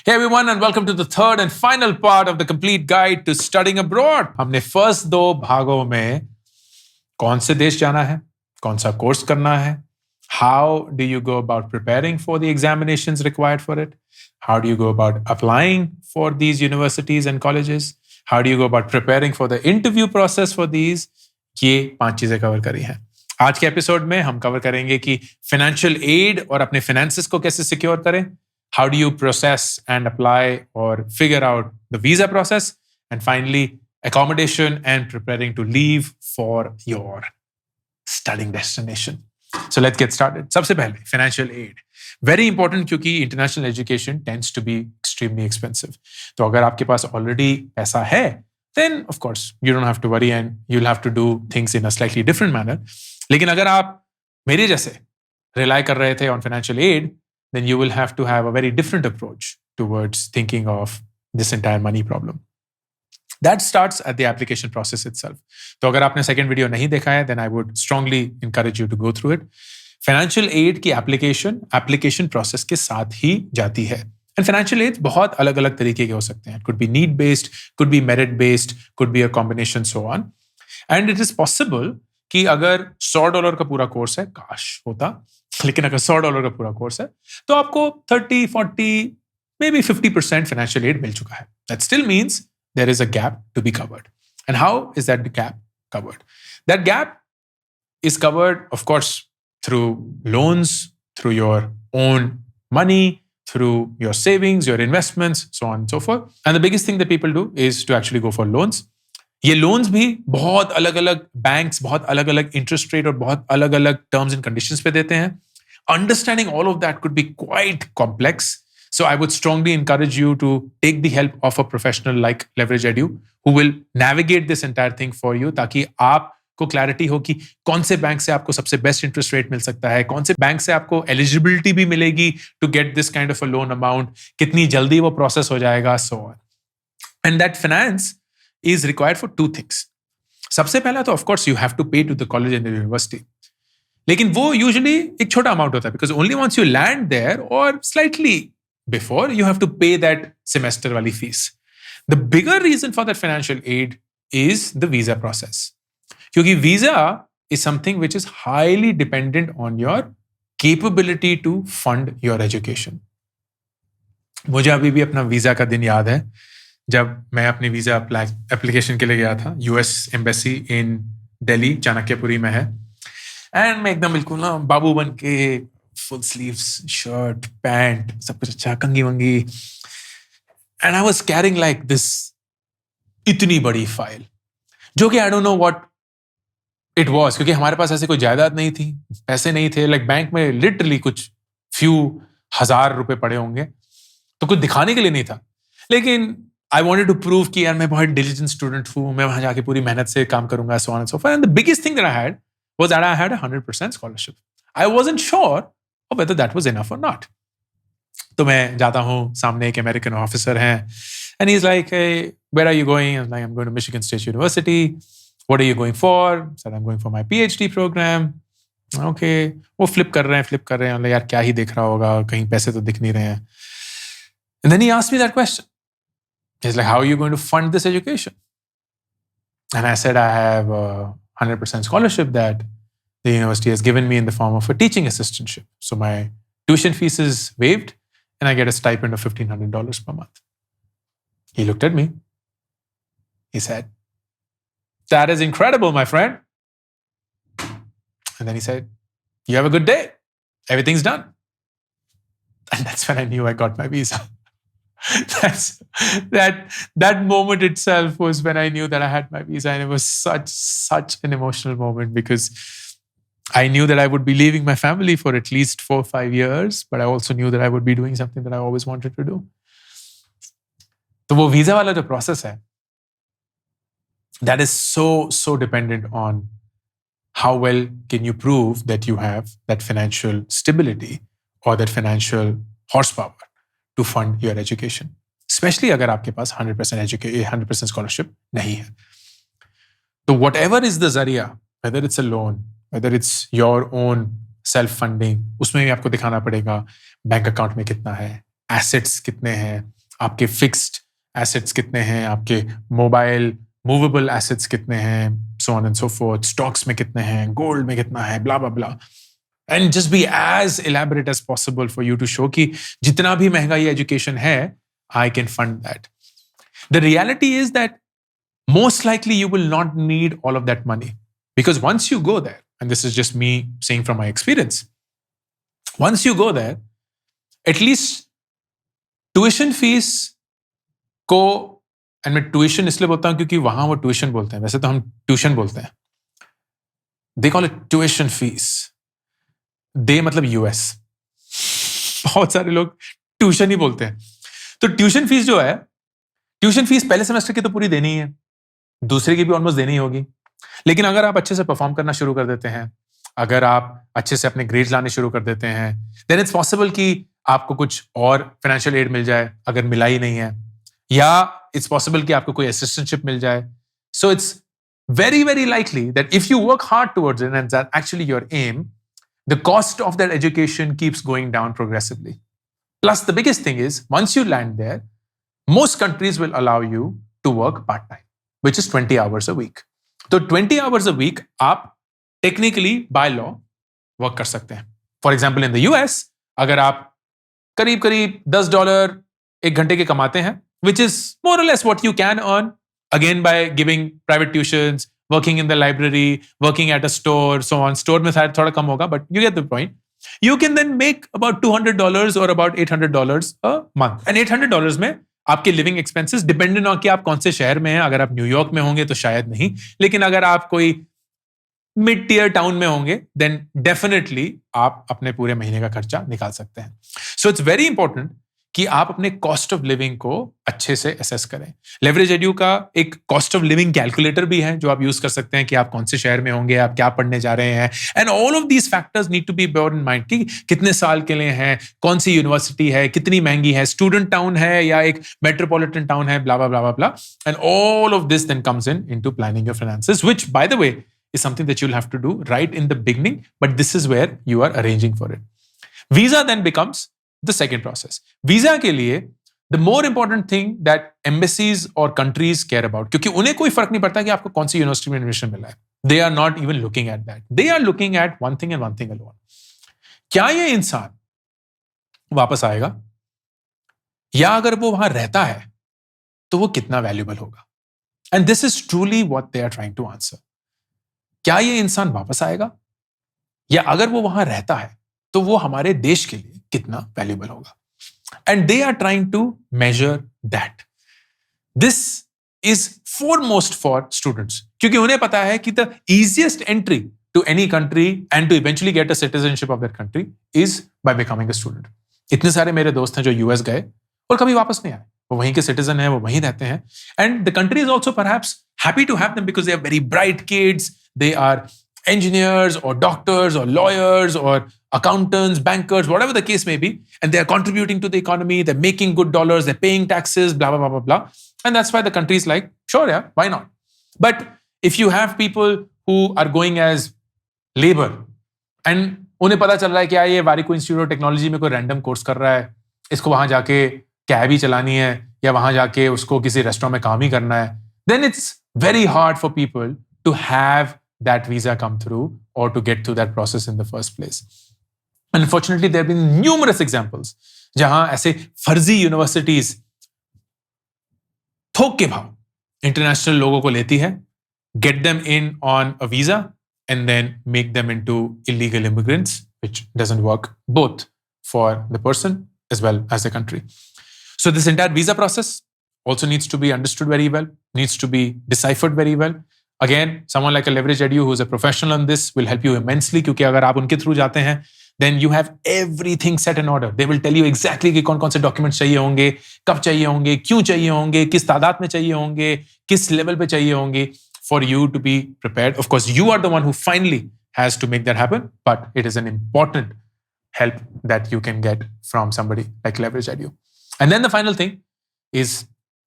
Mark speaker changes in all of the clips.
Speaker 1: Hey everyone and welcome to the third and final part of the complete guide to studying abroad. हमने first दो भागों में कौन से देश जाना है, कौन सा कोर्स करना है, how do you go about preparing for the examinations required for it, how do you go about applying for these universities and colleges, how do you go about preparing for the interview process for these, ये 5 चीजें cover करी हैं. आज के episode में हम cover करेंगे कि फाइनेंशियल एड और अपने फाइनेंसेस को कैसे सिक्योर करें. How do you process and apply or figure out the visa process? And finally, accommodation and preparing to leave for your studying destination. So let's get started. सबसे पहले financial aid. Very important क्योंकि international education tends to be extremely expensive. तो अगर आपके पास already पैसा है, then of course you don't have to worry and you'll have to do things in a slightly different manner. लेकिन अगर आप मेरे जैसे rely कर रहे थे on financial aid, then you will have to have a very different approach towards thinking of this entire money problem. That starts at the application process itself. तो अगर आपने second video नहीं देखा है, then I would strongly encourage you to go through it. Financial aid की application process के साथ ही जाती है. And financial aid बहुत अलग-अलग तरीके के हो सकते हैं. It could be need-based, could be merit-based, could be a combination, so on. And it is possible कि अगर $100 का पूरा कोर्स है, काश होता, लेकिन अगर $100 का पूरा कोर्स है तो आपको 30, 40, maybe 50% financial aid मिल चुका है. That still means there is a gap to be covered. And how is that gap covered? That gap is covered, of course, through loans, through your own money, through your savings, your investments, so on and so forth. And the biggest thing that people do is to actually go for loans. ये loans भी बहुत अलग अलग banks बहुत अलग अलग interest rate और बहुत अलग अलग टर्म्स एंड कंडीशंस पे देते हैं. Understanding all of that could be quite complex. So I would strongly encourage you to take the help of a professional like Leverage Edu who will navigate this entire thing for you ताकि आपको clarity हो कि कौन से bank से आपको सबसे best interest rate मिल सकता है, कौन से बैंक से आपको एलिजिबिलिटी भी मिलेगी to get this kind of a loan amount, कितनी जल्दी वो प्रोसेस हो जाएगा, so on. And that finance is required for two things. सबसे पहला तो of course you have to pay to the college and the university. लेकिन वो यूजुअली एक छोटा अमाउंट होता है because only once you land there और slightly before you have to pay that semester वाली fees. The bigger reason for that financial aid is the visa process, क्योंकि visa is something which is highly dependent on your capability to fund your education. मुझे अभी भी अपना visa का दिन याद है जब मैं अपनी वीजा एप्लीकेशन के लिए गया था. US embassy in Delhi Chanakyapuri में है. एंड मैं एकदम बिल्कुल ना बाबू बन के फुल स्लीव्स शर्ट पैंट सब कुछ अच्छा कंगी वंगी and I was carrying like this इतनी बड़ी फाइल जो कि I don't know what it was, क्योंकि हमारे पास ऐसे कोई जायदाद नहीं थी, पैसे नहीं थे. लाइक बैंक में लिटरली कुछ फ्यू हजार रुपए पड़े होंगे तो कुछ दिखाने के लिए नहीं था. लेकिन आई वांटेड टू प्रूव कि यार मैं बहुत डिलिजेंट स्टूडेंट हूँ, मैं वहां जाके पूरी मेहनत से काम करूंगा, सो on and so for. And the biggest thing that I had was that I had 100% scholarship. I wasn't sure of whether that was enough or not. तो मैं जाता हूँ, सामने एक अमेरिकन ऑफिसर हैं and he's like, hey, where are you going? I'm like, I'm going to Michigan State University. What are you going for? I said, I'm going for my PhD program. Okay. वो flip कर रहे हैं. I'm like, यार क्या ही देख रहा होगा, कहीं पैसे तो दिख नहीं रहे हैं. And then he asked me that question. He's like, how are you going to fund this education? And I said, I have 100% scholarship that the university has given me in the form of a teaching assistantship. So my tuition fees is waived and I get a stipend of $1,500 per month. He looked at me. He said, that is incredible, my friend. And then he said, you have a good day. Everything's done. And that's when I knew I got my visa. That moment itself was when I knew that I had my visa, and it was such an emotional moment because I knew that I would be leaving my family for at least 4 or 5 years, but I also knew that I would be doing something that I always wanted to do. तो वो visa वाला जो process है, that is so dependent on how well can you prove that you have that financial stability or that financial horsepower to fund your education, especially अगर आपके पास 100% scholarship नहीं है. तो whatever is the जरिया, whether it's a loan, whether it's your own self-funding, उसमें भी आपको दिखाना पड़ेगा बैंक अकाउंट में कितना है, assets कितने हैं, आपके फिक्स्ड एसेट्स कितने हैं, आपके मोबाइल मूवेबल एसेट्स कितने हैं, so on and so forth, stocks में कितने हैं, गोल्ड में कितना है, blah blah blah. And just be as elaborate as possible for you to show कि जितना भी महंगा ये एजुकेशन है, I can fund that. The reality is that most likely you will not need all of that money, because once you go there, and this is just me saying from my experience, once you go there, at least tuition fees को, and मैं tuition इसलिए बोलता हूं क्योंकि वहां वो tuition बोलते हैं, वैसे तो हम tuition बोलते हैं. They call it tuition fees. they मतलब US. बहुत सारे लोग tuition ही बोलते हैं. तो tuition fees जो है, tuition fees पहले सेमेस्टर की तो पूरी देनी है, दूसरे की भी ऑलमोस्ट देनी होगी. लेकिन अगर आप अच्छे से परफॉर्म करना शुरू कर देते हैं, अगर आप अच्छे से अपने ग्रेड्स लाने शुरू कर देते हैं, देन इट्स पॉसिबल कि आपको कुछ और फाइनेंशियल एड मिल जाए अगर मिला ही नहीं है, या इट्स पॉसिबल कि आपको कोई असिस्टेंटशिप मिल जाए. So it's very very likely that if you work hard towards it and that actually your um, the cost of that education keeps going down progressively. Plus the biggest thing is once you land there, most countries will allow you to work part-time, which is 20 hours a week. तो 20 hours a week आप technically by law work कर सकते हैं. For example, in the US, अगर आप करीब करीब $10 एक घंटे के कमाते हैं, which is more or less what you can earn, again by giving private tuitions, working in the library, working at a store, so on. Store में शायद थोड़ा कम होगा, but you get the point. You can then make about $200 or about $800 a month. And $800 में आपके living expenses dependent on कि आप कौन से शहर में हैं. अगर आप न्यूयॉर्क में होंगे तो शायद नहीं, लेकिन अगर आप कोई मिड टियर टाउन में होंगे, देन डेफिनेटली आप अपने पूरे महीने का खर्चा निकाल सकते हैं. सो इट्स वेरी इंपॉर्टेंट कि आप अपने कॉस्ट ऑफ लिविंग को अच्छे से असेस करें. लेवरेज एड्यू का एक कॉस्ट ऑफ लिविंग कैलकुलेटर भी है जो आप यूज कर सकते हैं कि आप कौन से शहर में होंगे, आप क्या पढ़ने जा रहे हैं, and all of these factors need to be bear in mind कि कितने साल के लिए हैं, कौन सी यूनिवर्सिटी है, कितनी महंगी है, स्टूडेंट टाउन है या एक मेट्रोपॉलिटन टाउन है, blah blah blah blah, and all of this then comes into planning your finances, which by the way is something that you'll have to do right in the beginning, but this is where you are arranging for it. Visa then becomes the second process. Visa के लिए the more important thing that embassies or countries care about, क्योंकि उन्हें कोई फर्क नहीं पड़ता कि आपको कौन सी यूनिवर्सिटी में एडमिशन मिला है. They are not even looking at that. They are looking at one thing and one thing alone. क्या ये इंसान वापस आएगा, या अगर वो वहां रहता है तो वो कितना वैल्यूबल होगा? And this is truly what they are trying to answer. क्या ये इंसान वापस आएगा, या अगर वो वहां रहता है तो वो हमारे देश के लिए कितना वैल्यूबल होगा? And they are trying to measure that. This is foremost for students, क्योंकि उन्हें पता है कि the easiest entry to any country and to eventually get a citizenship of that country is by becoming a student. इतने सारे मेरे दोस्त हैं जो यूएस गए और कभी वापस नहीं आए, वो वहीं के सिटीजन हैं, वो वहीं रहते हैं, and the country is also perhaps happy to have them because they are very bright kids. They are engineers or doctors or lawyers or accountants, bankers, whatever the case may be, and they are contributing to the economy. They're making good dollars. They're paying taxes. Blah blah blah blah blah. And that's why the country is like, sure, yeah, why not? But if you have people who are going as labor, and उन्हें पता चल रहा है कि ये Warikoo institute of technology में कोई random course कर रहा है, इसको वहां जाके कैब ही चलानी है या वहां जाके उसको किसी रेस्टोरेंट में काम ही करना है, then it's very hard for people to have that visa come through or to get through that process in the first place. Unfortunately, there have been numerous examples जहां ऐसे फर्जी यूनिवर्सिटीज थोक के भाव इंटरनेशनल लोगों को लेती है, get them in on a visa and then make them into illegal immigrants, which doesn't work both for the person as well as the country. So this entire visa process also needs to be understood very well, needs to be deciphered very well. Again, someone like a Leverage Edu who is a professional on this will help you immensely, क्योंकि अगर आप उनके through जाते हैं, then you have everything set in order. They will tell you exactly कि कौन कौन से डॉक्यूमेंट्स चाहिए होंगे, कब चाहिए होंगे, क्यों चाहिए होंगे, किस तादाद में चाहिए होंगे, किस लेवल पे चाहिए होंगे, for you to be prepared. Of course, you are the one who finally has to make that happen, but it is an important help that you can get from somebody like Leverage Edu. And then the final thing is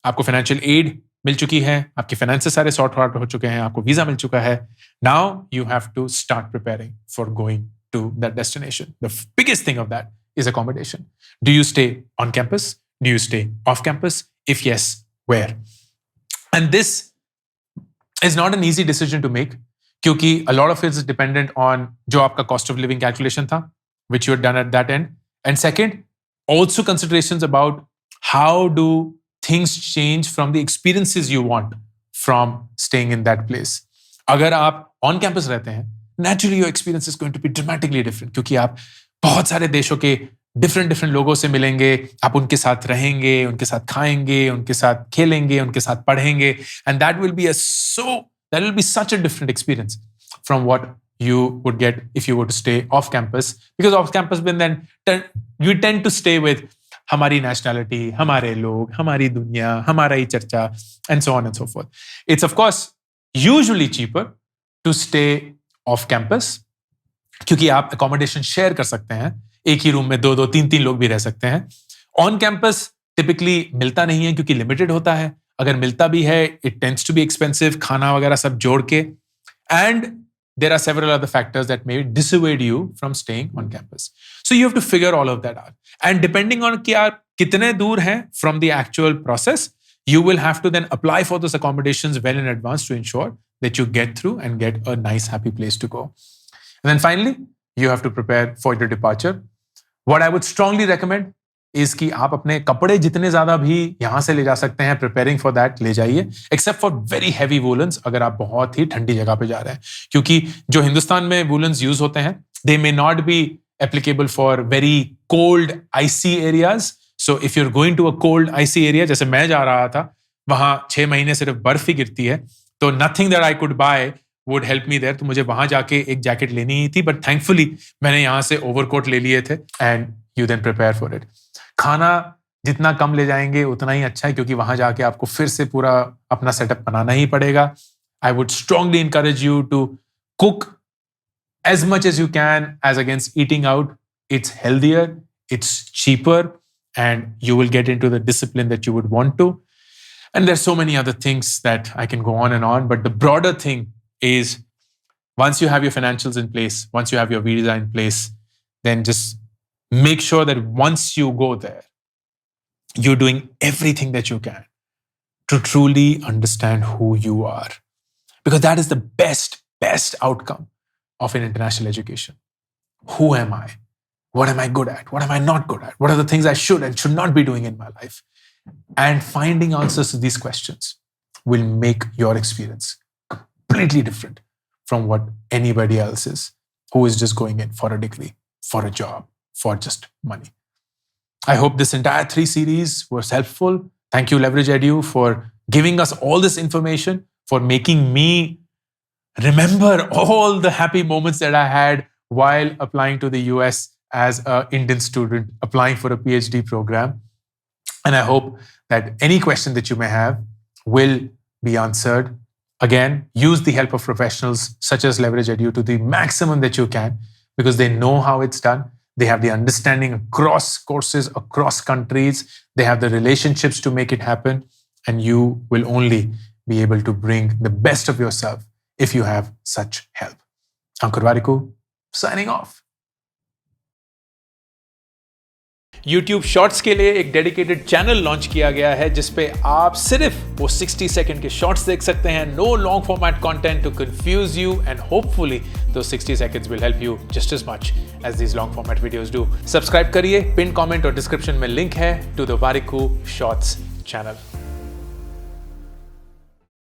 Speaker 1: आपको financial aid मिल चुकी है, आपके finances सारे sort out हो चुके हैं, आपको visa मिल चुका है. Now you have to start preparing for going to that destination. The biggest thing of that is accommodation. Do you stay on campus? do you stay off campus? If yes, where? And this is not an easy decision to make, क्योंकि a lot of it is dependent on जो आपका cost of living calculation था, which you had done at that end. And second, also considerations about how do things change from the experiences you want from staying in that place. अगर आप on campus रहते हैं, naturally your experience is going to be dramatically different, क्योंकि आप बहुत सारे देशों के डिफरेंट लोगों से मिलेंगे, आप उनके साथ रहेंगे, उनके साथ खाएंगे, उनके साथ खेलेंगे, उनके साथ पढ़ेंगे, and that will be such a different experience from what you would get if you were to stay off campus, because off campus then you tend to stay with हमारी nationality, हमारे लोग, हमारी दुनिया, हमारा ही चर्चा, and so on and so forth. It's of course usually cheaper to stay off campus, क्योंकि आप accommodation share कर सकते हैं, एक ही रूम में 2-2, 3-3 लोग भी रह सकते हैं. ऑन कैंपस टिपिकली मिलता नहीं है क्योंकि लिमिटेड होता है. अगर मिलता भी है, it tends to be expensive, खाना वगैरह सब जोड़ के. And there are several other factors that may disavoid you from staying on campus. So you have to figure all of that out. And depending on कि आप कितने दूर हैं from the actual process, you will have to then apply for those accommodations well in advance to ensure that you get through and get a nice, happy place to go. And then finally, you have to prepare for your departure. What I would strongly recommend is कि आप अपने कपड़े जितने ज्यादा भी यहां से ले जा सकते हैं, preparing for that ले जाइए, except for very heavy woolens अगर आप बहुत ही ठंडी जगह पे जा रहे हैं, क्योंकि जो हिंदुस्तान में woolens यूज होते हैं, they may not be applicable for very cold, icy areas. So if you're going to a cold, icy area, जैसे मैं जा रहा था, वहां 6 महीने सिर्फ बर्फ ही गिरती है, तो nothing that I could buy would help me there. तो मुझे वहां जाके एक जैकेट लेनी ही थी, बट थैंकफुली मैंने यहाँ से ओवरकोट ले लिए थे. And you then prepare for it. खाना जितना कम ले जाएंगे उतना ही अच्छा है, क्योंकि वहां जाके आपको फिर से पूरा अपना सेटअप बनाना ही पड़ेगा. I would strongly encourage you to cook as much as you can as against eating out. It's healthier, it's cheaper, and you will get into the discipline that you would want to. And there's so many other things that I can go on and on, but the broader thing is, once you have your financials in place, once you have your visa in place, then just make sure that once you go there, you're doing everything that you can to truly understand who you are. Because that is the best outcome of an international education. Who am I? What am I good at? What am I not good at? What are the things I should and should not be doing in my life? And finding answers to these questions will make your experience completely different from what anybody else is who is just going in for a degree, for a job, for just money. I hope this entire 3 series was helpful. Thank you, Leverage Edu, for giving us all this information, for making me remember all the happy moments that I had while applying to the US as an Indian student applying for a PhD program. And I hope that any question that you may have will be answered. Again, use the help of professionals such as Leverage Edu to the maximum that you can, because they know how it's done. They have the understanding across courses, across countries. They have the relationships to make it happen. And you will only be able to bring the best of yourself if you have such help. Ankur Warikoo, signing off. YouTube Shorts के लिए एक dedicated channel launch किया गया है, जिसपे आप सिर्फ वो 60 सेकंड के शॉर्ट्स देख सकते हैं. No long format content to confuse you, and hopefully those 60 seconds will help you just as much as these long format videos do. Subscribe करिए, पिन कमेंट और डिस्क्रिप्शन में लिंक है to the Warikoo Shorts channel.